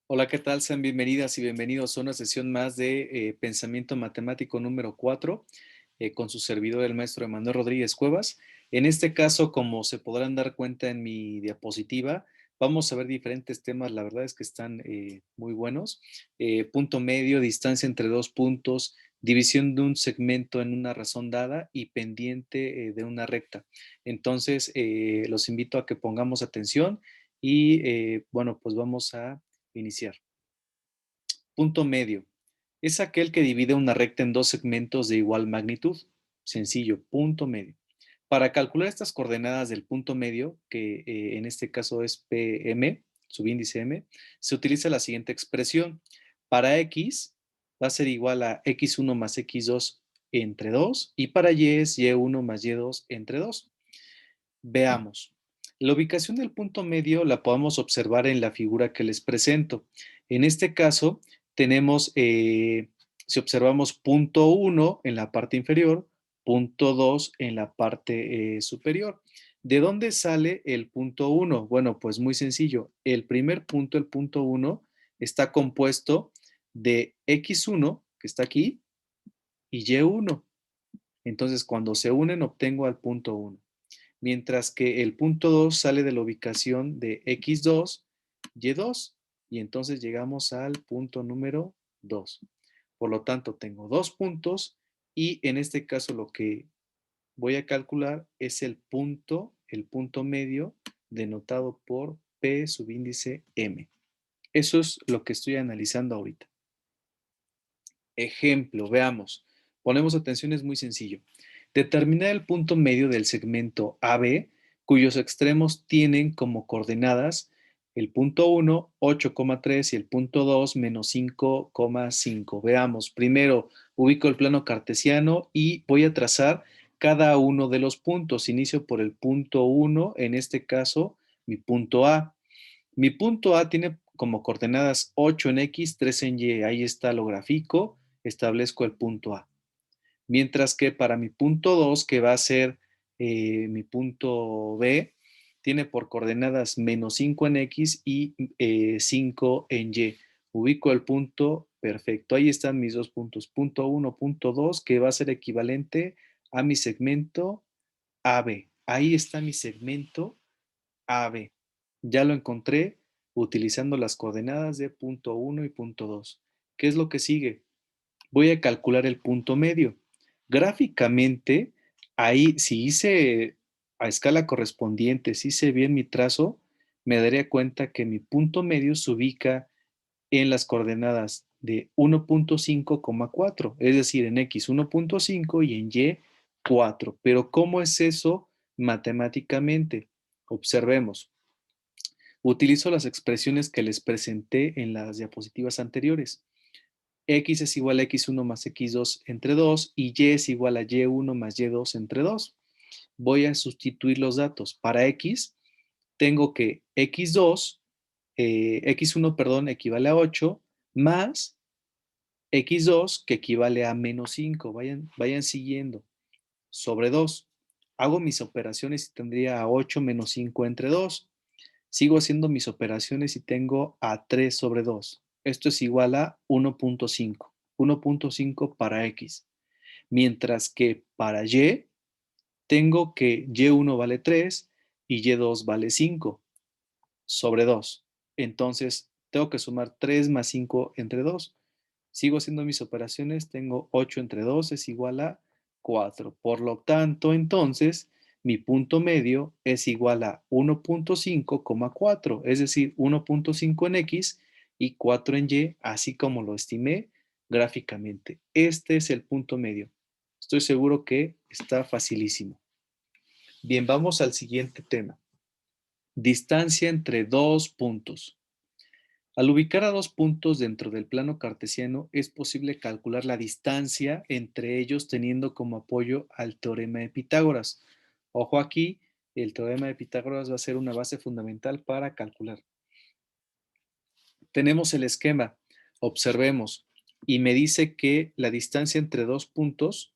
Hola, ¿qué tal? Sean bienvenidas y bienvenidos a una sesión más de Pensamiento Matemático número 4 con su servidor, el maestro Emanuel Rodríguez Cuevas. En este caso, como se podrán dar cuenta en mi diapositiva, vamos a ver diferentes temas. La verdad es que están muy buenos. Punto medio, distancia entre dos puntos, división de un segmento en una razón dada y pendiente de una recta. Entonces, los invito a que pongamos atención y bueno, pues vamos a iniciar. Punto medio. Es aquel que divide una recta en dos segmentos de igual magnitud. Sencillo, punto medio. Para calcular estas coordenadas del punto medio, que en este caso es PM, subíndice M, se utiliza la siguiente expresión. Para X va a ser igual a X1 más X2 entre 2 y para Y es Y1 más Y2 entre 2. Veamos. La ubicación del punto medio la podemos observar en la figura que les presento. En este caso, tenemos, si observamos punto 1 en la parte inferior, punto 2 en la parte superior. ¿De dónde sale el punto 1? Bueno, pues muy sencillo. El primer punto, el punto 1, está compuesto de X1, que está aquí, y Y1. Entonces, cuando se unen, obtengo al punto 1, mientras que el punto 2 sale de la ubicación de X2, Y2, y entonces llegamos al punto número 2. Por lo tanto, tengo dos puntos y en este caso lo que voy a calcular es el punto medio denotado por P subíndice M. Eso es lo que estoy analizando ahorita. Ejemplo, veamos. Ponemos atención, es muy sencillo. Determinar el punto medio del segmento AB, cuyos extremos tienen como coordenadas el punto 1, 8,3 y el punto 2, menos 5,5. Veamos, primero ubico el plano cartesiano y voy a trazar cada uno de los puntos. Inicio por el punto 1, en este caso, mi punto A. Mi punto A tiene como coordenadas 8 en X, 3 en Y. Ahí está, lo grafico, establezco el punto A. Mientras que para mi punto 2, que va a ser mi punto B, tiene por coordenadas menos 5 en X y 5 en Y. Ubico el punto perfecto. Ahí están mis dos puntos, punto 1, punto 2, que va a ser equivalente a mi segmento AB. Ahí está mi segmento AB. Ya lo encontré utilizando las coordenadas de punto 1 y punto 2. ¿Qué es lo que sigue? Voy a calcular el punto medio. Gráficamente, ahí si hice a escala correspondiente, si hice bien mi trazo, me daría cuenta que mi punto medio se ubica en las coordenadas de 1.5,4, es decir, en X 1.5 y en Y 4. Pero ¿cómo es eso matemáticamente? Observemos. Utilizo las expresiones que les presenté en las diapositivas anteriores. X es igual a X1 más X2 entre 2 y Y es igual a Y1 más Y2 entre 2. Voy a sustituir los datos. Para X, tengo que X2, X1, perdón, equivale a 8, más X2, que equivale a menos 5. Vayan siguiendo. Sobre 2. Hago mis operaciones y tendría a 8 menos 5 entre 2. Sigo haciendo mis operaciones y tengo a 3 sobre 2. Esto es igual a 1.5. 1.5 para X. Mientras que para Y, tengo que Y1 vale 3 y Y2 vale 5 sobre 2. Entonces, tengo que sumar 3 más 5 entre 2. Sigo haciendo mis operaciones, tengo 8 entre 2 es igual a 4. Por lo tanto, entonces, mi punto medio es igual a 1.5,4, es decir, 1.5 en X y 4 en Y, así como lo estimé gráficamente. Este es el punto medio. Estoy seguro que está facilísimo. Bien, vamos al siguiente tema. Distancia entre dos puntos. Al ubicar a dos puntos dentro del plano cartesiano, es posible calcular la distancia entre ellos teniendo como apoyo al teorema de Pitágoras. Ojo aquí, el teorema de Pitágoras va a ser una base fundamental para calcular. Tenemos el esquema, observemos, y me dice que la distancia entre dos puntos,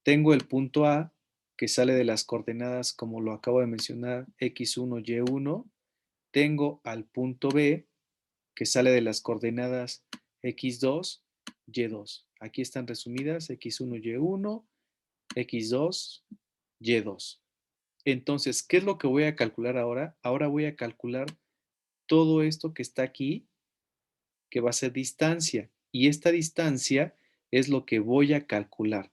tengo el punto A, que sale de las coordenadas, como lo acabo de mencionar, X1, Y1, tengo al punto B, que sale de las coordenadas x2, y2. Aquí están resumidas x1, y1, x2, y2. Entonces, ¿qué es lo que voy a calcular ahora? Ahora voy a calcular todo esto que está aquí, que va a ser distancia. Y esta distancia es lo que voy a calcular.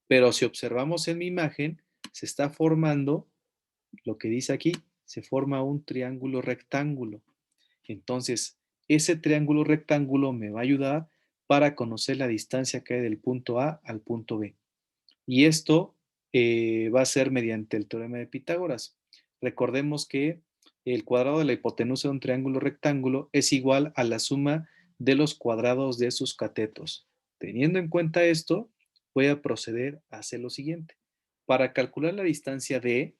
Pero si observamos en mi imagen, se está formando lo que dice aquí, se forma un triángulo rectángulo. Entonces, ese triángulo rectángulo me va a ayudar para conocer la distancia que hay del punto A al punto B. Y esto va a ser mediante el teorema de Pitágoras. Recordemos que el cuadrado de la hipotenusa de un triángulo rectángulo es igual a la suma de los cuadrados de sus catetos. Teniendo en cuenta esto, voy a proceder a hacer lo siguiente. Para calcular la distancia D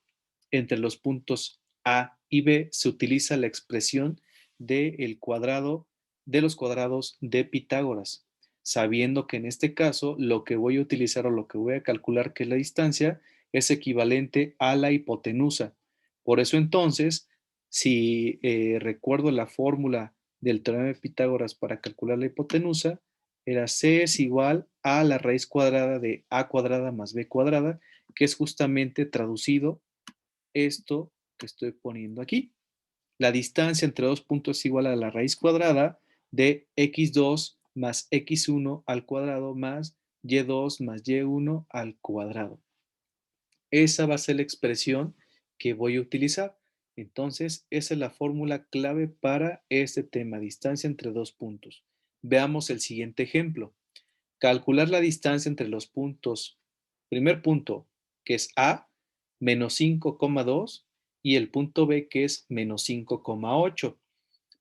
entre los puntos A y B se utiliza la expresión del cuadrado de los cuadrados de Pitágoras, sabiendo que en este caso lo que voy a utilizar o lo que voy a calcular que es la distancia es equivalente a la hipotenusa. Por eso entonces, si recuerdo la fórmula del teorema de Pitágoras para calcular la hipotenusa, era C es igual a la raíz cuadrada de A cuadrada más B cuadrada, que es justamente traducido esto que estoy poniendo aquí. La distancia entre dos puntos es igual a la raíz cuadrada de x2 más x1 al cuadrado más y2 más y1 al cuadrado. Esa va a ser la expresión que voy a utilizar. Entonces, esa es la fórmula clave para este tema, distancia entre dos puntos. Veamos el siguiente ejemplo. Calcular la distancia entre los puntos. Primer punto, que es A, menos 5,2 y el punto B, que es menos 5,8.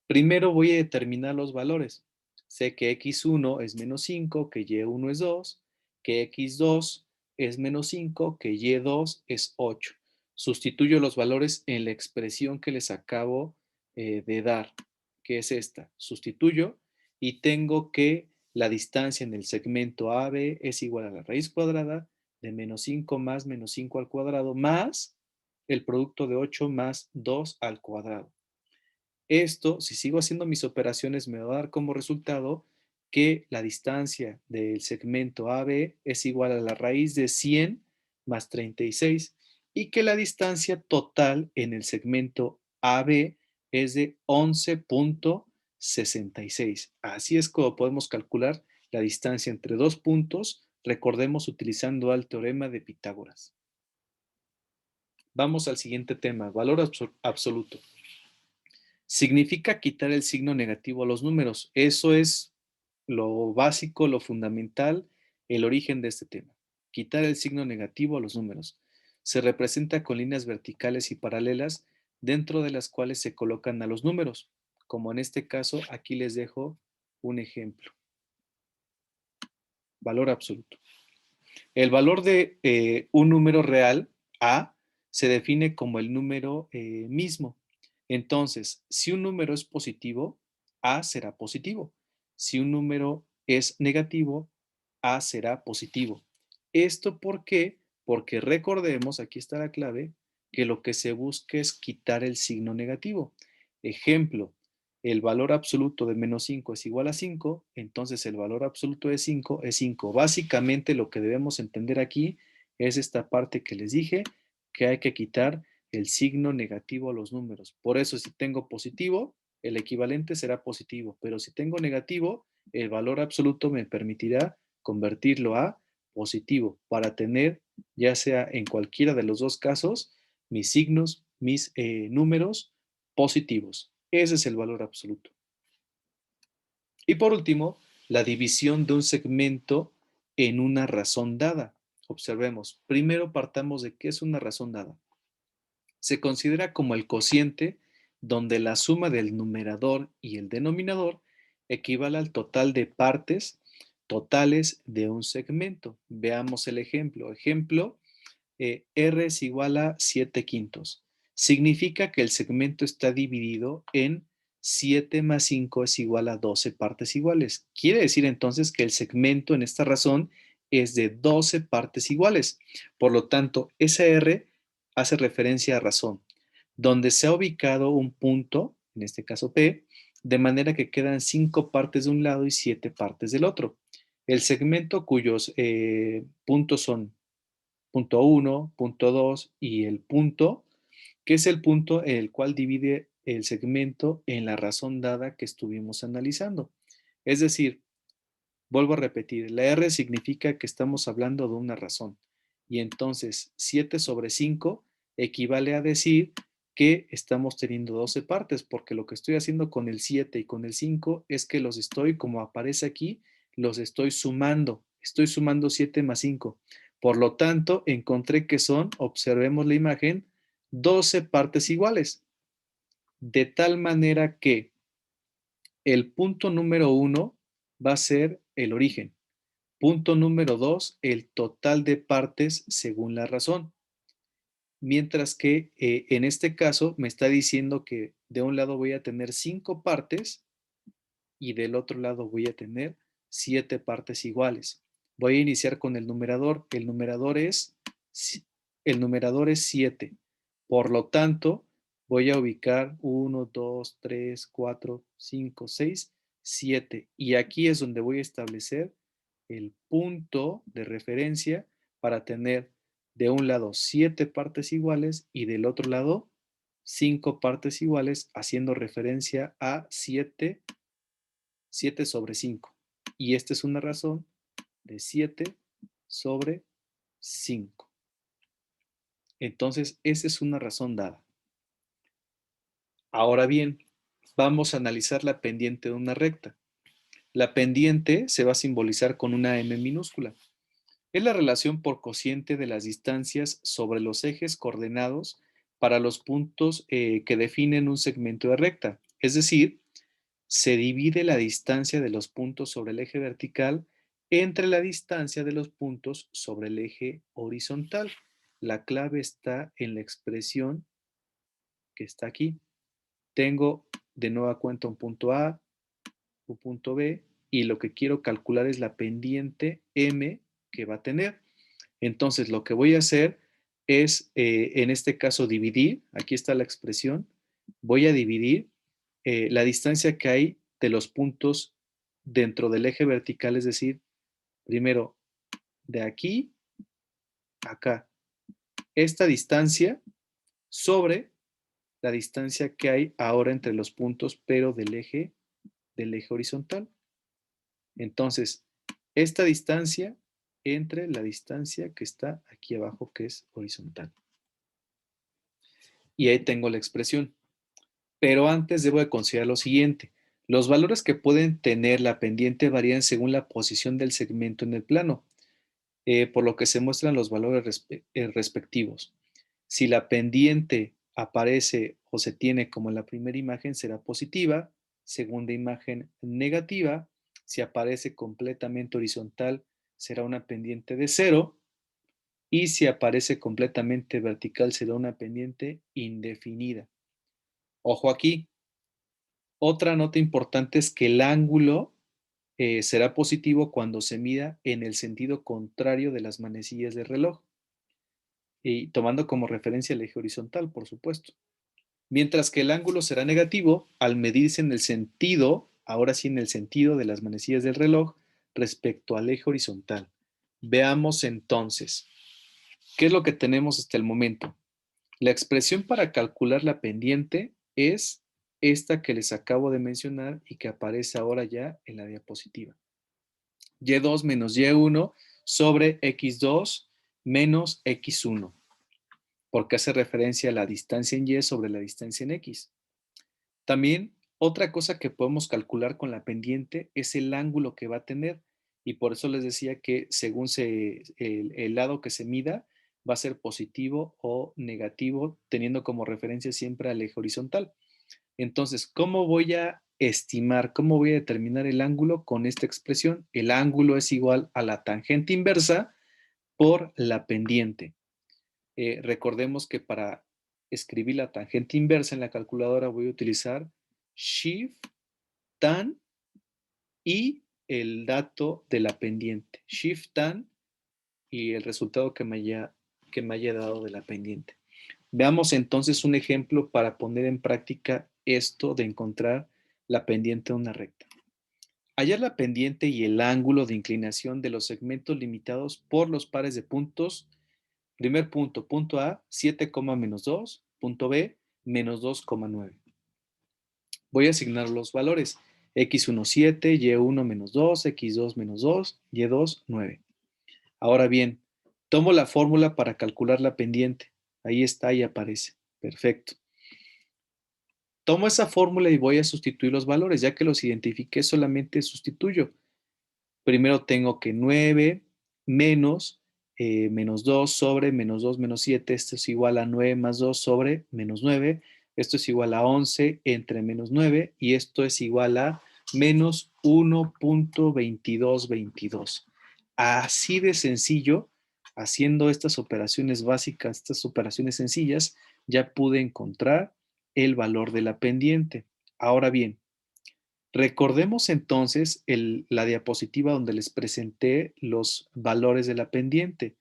Primero voy a determinar los valores. Sé que x1 es menos 5, que y1 es 2, que x2 es menos 5, que y2 es 8. Sustituyo los valores en la expresión que les acabo de dar, que es esta. Sustituyo y tengo que la distancia en el segmento AB es igual a la raíz cuadrada de menos 5 más menos 5 al cuadrado más el producto de 8 más 2 al cuadrado. Esto, si sigo haciendo mis operaciones, me va a dar como resultado que la distancia del segmento AB es igual a la raíz de 100 más 36 y que la distancia total en el segmento AB es de 11,66. Así es como podemos calcular la distancia entre dos puntos, recordemos utilizando el teorema de Pitágoras. Vamos al siguiente tema, valor absoluto. Significa quitar el signo negativo a los números. Eso es lo básico, lo fundamental, el origen de este tema. Quitar el signo negativo a los números. Se representa con líneas verticales y paralelas dentro de las cuales se colocan a los números. Como en este caso, aquí les dejo un ejemplo. Valor absoluto. El valor de un número real, A, se define como el número mismo. Entonces, si un número es positivo, A será positivo. Si un número es negativo, A será positivo. ¿Esto por qué? Porque recordemos, aquí está la clave, que lo que se busca es quitar el signo negativo. Ejemplo, el valor absoluto de menos 5 es igual a 5, entonces el valor absoluto de 5 es 5. Básicamente lo que debemos entender aquí es esta parte que les dije, que hay que quitar el signo negativo a los números. Por eso si tengo positivo, el equivalente será positivo, pero si tengo negativo, el valor absoluto me permitirá convertirlo a positivo para tener, ya sea en cualquiera de los dos casos, mis signos, mis números positivos. Ese es el valor absoluto. Y por último, la división de un segmento en una razón dada. Observemos, primero partamos de qué es una razón dada. Se considera como el cociente donde la suma del numerador y el denominador equivale al total de partes totales de un segmento. Veamos el ejemplo. Ejemplo, R es igual a 7 quintos. Significa que el segmento está dividido en 7 más 5 es igual a 12 partes iguales. Quiere decir entonces que el segmento en esta razón es de 12 partes iguales. Por lo tanto, esa R hace referencia a razón, donde se ha ubicado un punto, en este caso P, de manera que quedan 5 partes de un lado y 7 partes del otro. El segmento cuyos puntos son punto 1, punto 2 y el punto, que es el punto en el cual divide el segmento en la razón dada que estuvimos analizando. Es decir, vuelvo a repetir, la R significa que estamos hablando de una razón. Y entonces 7 sobre 5 equivale a decir que estamos teniendo 12 partes, porque lo que estoy haciendo con el 7 y con el 5 es que los estoy, como aparece aquí, los estoy sumando. Estoy sumando 7 más 5. Por lo tanto, encontré que son, observemos la imagen, 12 partes iguales. De tal manera que el punto número 1 va a ser el origen. Punto número 2, el total de partes según la razón. Mientras que en este caso me está diciendo que de un lado voy a tener 5 partes y del otro lado voy a tener 7 partes iguales. Voy a iniciar con el numerador. El numerador es 7. Por lo tanto, voy a ubicar 1, 2, 3, 4, 5, 6, 7. Y aquí es donde voy a establecer el punto de referencia para tener de un lado 7 partes iguales y del otro lado 5 partes iguales, haciendo referencia a 7 sobre 5. Y esta es una razón de 7 sobre 5. Entonces, esa es una razón dada. Ahora bien, vamos a analizar la pendiente de una recta. La pendiente se va a simbolizar con una m minúscula. Es la relación por cociente de las distancias sobre los ejes coordenados para los puntos que definen un segmento de recta. Es decir, se divide la distancia de los puntos sobre el eje vertical entre la distancia de los puntos sobre el eje horizontal. La clave está en la expresión que está aquí. Tengo de nueva cuenta un punto A, un punto B, y lo que quiero calcular es la pendiente M que va a tener. Entonces, lo que voy a hacer es, en este caso, dividir. Aquí está la expresión. Voy a dividir la distancia que hay de los puntos dentro del eje vertical, es decir, primero de aquí a acá. Esta distancia sobre la distancia que hay ahora entre los puntos, pero del eje horizontal. Entonces, esta distancia entre la distancia que está aquí abajo, que es horizontal. Y ahí tengo la expresión. Pero antes debo de considerar lo siguiente. Los valores que pueden tener la pendiente varían según la posición del segmento en el plano, por lo que se muestran los valores respectivos. Si la pendiente aparece o se tiene como en la primera imagen, será positiva. Segunda imagen, negativa. Si aparece completamente horizontal, será una pendiente de 0. Y si aparece completamente vertical, será una pendiente indefinida. Ojo aquí. Otra nota importante es que el ángulo será positivo cuando se mida en el sentido contrario de las manecillas del reloj, y tomando como referencia el eje horizontal, por supuesto. Mientras que el ángulo será negativo al medirse en el sentido, ahora sí en el sentido de las manecillas del reloj respecto al eje horizontal. Veamos entonces, ¿qué es lo que tenemos hasta el momento? La expresión para calcular la pendiente es esta que les acabo de mencionar y que aparece ahora ya en la diapositiva. Y2 menos Y1 sobre X2 menos X1, porque hace referencia a la distancia en Y sobre la distancia en X. También otra cosa que podemos calcular con la pendiente es el ángulo que va a tener, y por eso les decía que según el lado que se mida va a ser positivo o negativo, teniendo como referencia siempre al eje horizontal. Entonces, ¿cómo voy a estimar, cómo voy a determinar el ángulo con esta expresión? El ángulo es igual a la tangente inversa por la pendiente. Recordemos que para escribir la tangente inversa en la calculadora voy a utilizar Shift, Tan y el dato de la pendiente. Shift, Tan y el resultado que me haya dado de la pendiente. Veamos entonces un ejemplo para poner en práctica esto de encontrar la pendiente de una recta. Hallar la pendiente y el ángulo de inclinación de los segmentos limitados por los pares de puntos. Primer punto, punto A, 7, menos 2, punto B, menos 2,9. Voy a asignar los valores. X1, 7, Y1, menos 2, X2, menos 2, Y2, 9. Ahora bien, tomo la fórmula para calcular la pendiente. Ahí está y aparece. Perfecto. Tomo esa fórmula y voy a sustituir los valores. Ya que los identifiqué, solamente sustituyo. Primero tengo que 9 menos menos 2 sobre menos 2 menos 7. Esto es igual a 9 más 2 sobre menos 9. Esto es igual a 11 entre menos 9. Y esto es igual a menos 1,2222. Así de sencillo, haciendo estas operaciones básicas, estas operaciones sencillas, ya pude encontrar el valor de la pendiente. Ahora bien, recordemos entonces la diapositiva donde les presenté los valores de la pendiente.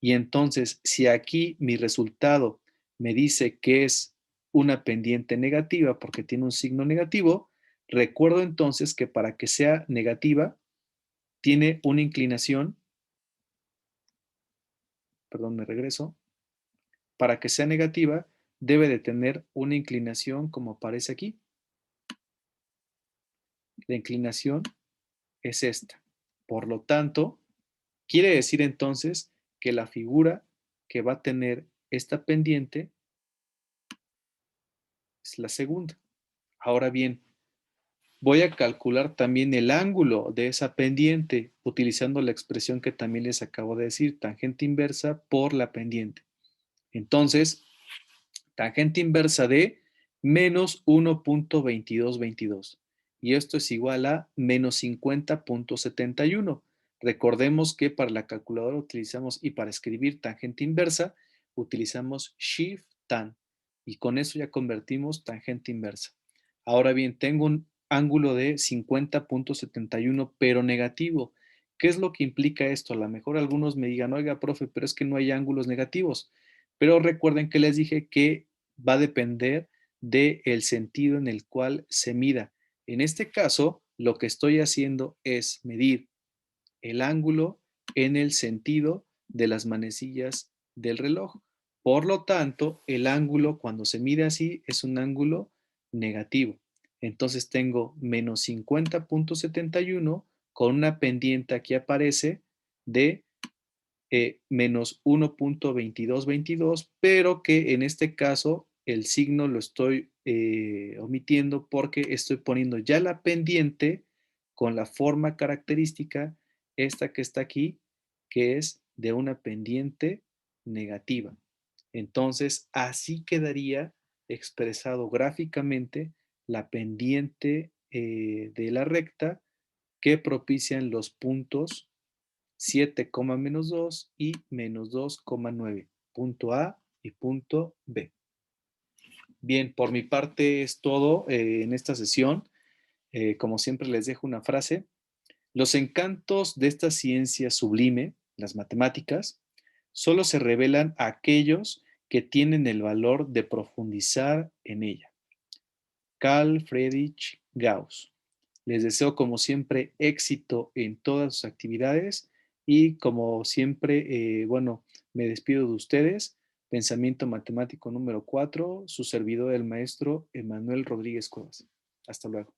Y entonces, si aquí mi resultado me dice que es una pendiente negativa porque tiene un signo negativo, recuerdo entonces que para que sea negativa, tiene una inclinación, perdón, me regreso, para que sea negativa, debe de tener una inclinación como aparece aquí. La inclinación es esta. Por lo tanto, quiere decir entonces que la figura que va a tener esta pendiente es la segunda. Ahora bien, voy a calcular también el ángulo de esa pendiente utilizando la expresión que también les acabo de decir, tangente inversa por la pendiente. Entonces, tangente inversa de menos 1,2222. Y esto es igual a menos 50,71. Recordemos que para la calculadora utilizamos, y para escribir tangente inversa, utilizamos Shift Tan. Y con eso ya convertimos tangente inversa. Ahora bien, tengo un ángulo de 50,71, pero negativo. ¿Qué es lo que implica esto? A lo mejor algunos me digan, oiga, profe, pero es que no hay ángulos negativos. Pero recuerden que les dije que va a depender del sentido en el cual se mida. En este caso, lo que estoy haciendo es medir el ángulo en el sentido de las manecillas del reloj. Por lo tanto, el ángulo cuando se mide así es un ángulo negativo. Entonces tengo menos 50,71 con una pendiente aquí aparece de menos 1,2222, pero que en este caso el signo lo estoy omitiendo porque estoy poniendo ya la pendiente con la forma característica, esta que está aquí, que es de una pendiente negativa. Entonces, así quedaría expresado gráficamente la pendiente de la recta que propician los puntos 7, menos 2 y menos 2,9. Punto A y punto B. Bien, por mi parte es todo en esta sesión. Como siempre les dejo una frase. Los encantos de esta ciencia sublime, las matemáticas, solo se revelan a aquellos que tienen el valor de profundizar en ella. Carl Friedrich Gauss. Les deseo como siempre éxito en todas sus actividades y como siempre, bueno, me despido de ustedes. Pensamiento matemático número 4, su servidor el maestro Emanuel Rodríguez Cuevas. Hasta luego.